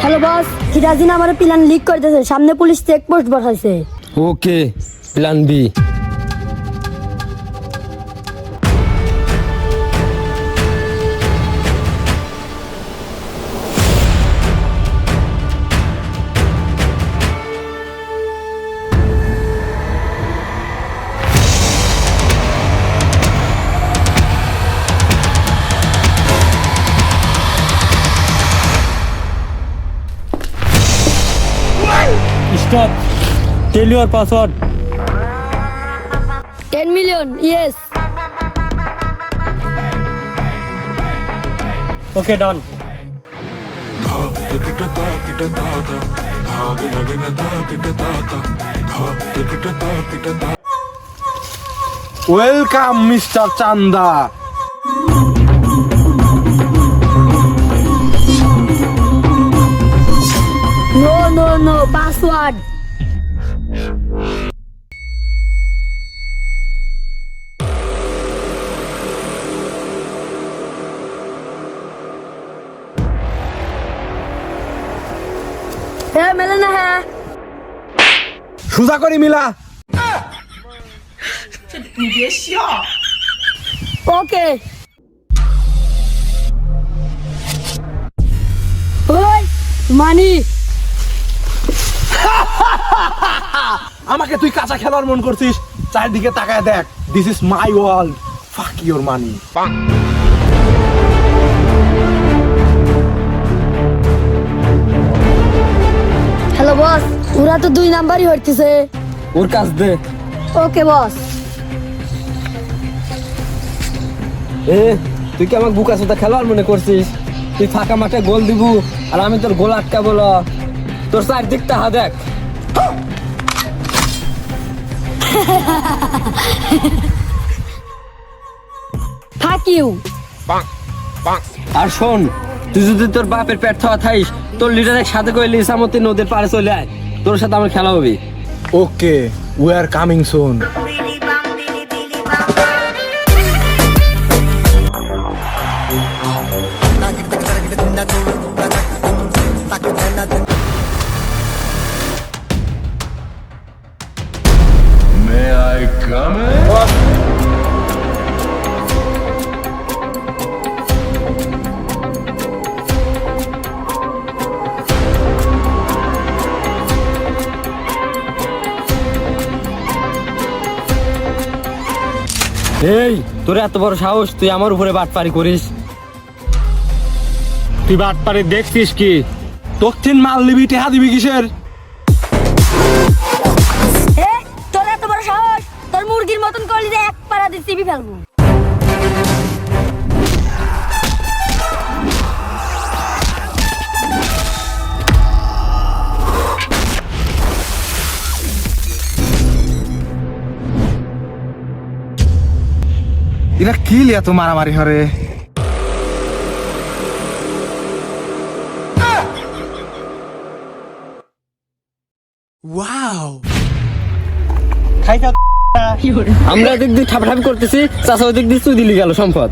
Hello boss, সিরাজিন আমার plan leak করতেছে, সামনে পুলিশ চেকপোস্ট বসাইছে। Okay, plan B. Stop. Tell your password. 10 million, yes. Okay, done. Welcome mister Chanda. No, password. হ্যাঁ, মেলে না। হ্যাঁ, সুজা করি মিলা। ওকে। ওই মানি, আমাকে তুই কাঁচা খেলার মন করছিস? চারদিকে তাকায় দেখ, দিস ইজ মাই ওয়ার্ল্ড, ফাক ইওর মানি। হ্যালো বস, ওরা তো 2 নাম্বারই হইতেছে। ওর কাজ দে। ওকে বস। তুই কি আমাকে বুকা সুতা খেলোয়াড় মনে করছিস? তুই ফাঁকা মাঠে গোল দিবু আর আমি তোর গোল আটকাবো। তোর চারদিকটা হা দেখ। Fuck you. আর শোন, তুই যদি তোর বাপের পেট খাওয়া থাইস, তোর লিডারের সাথে কইলি ইসামতি নদীর পাড়ে চলে আয়, তোর সাথে আমার খেলা হবে। Okay, we are coming soon. May I come in? এই, তোর এত বড় সাহস, তুই আমার উপরে বাটপারি করিস? তুই বাটপারে দেখছিস কি? দক্ষিণ মাল নিবি, টেহা দিবি কিসের? তোর এত বড় সাহস, তোর মুরগির মতন করলি যে এক পাড়া দিয়ে চিবি ফেলবো। এরা কি লিয়া তো মারামারি হরে? খাইছা আমরা এদিক দিয়ে ঠাপাঠাপি করতেছি, চাষা ওদিক দিয়ে চুই দিলি গেল সম্পদ।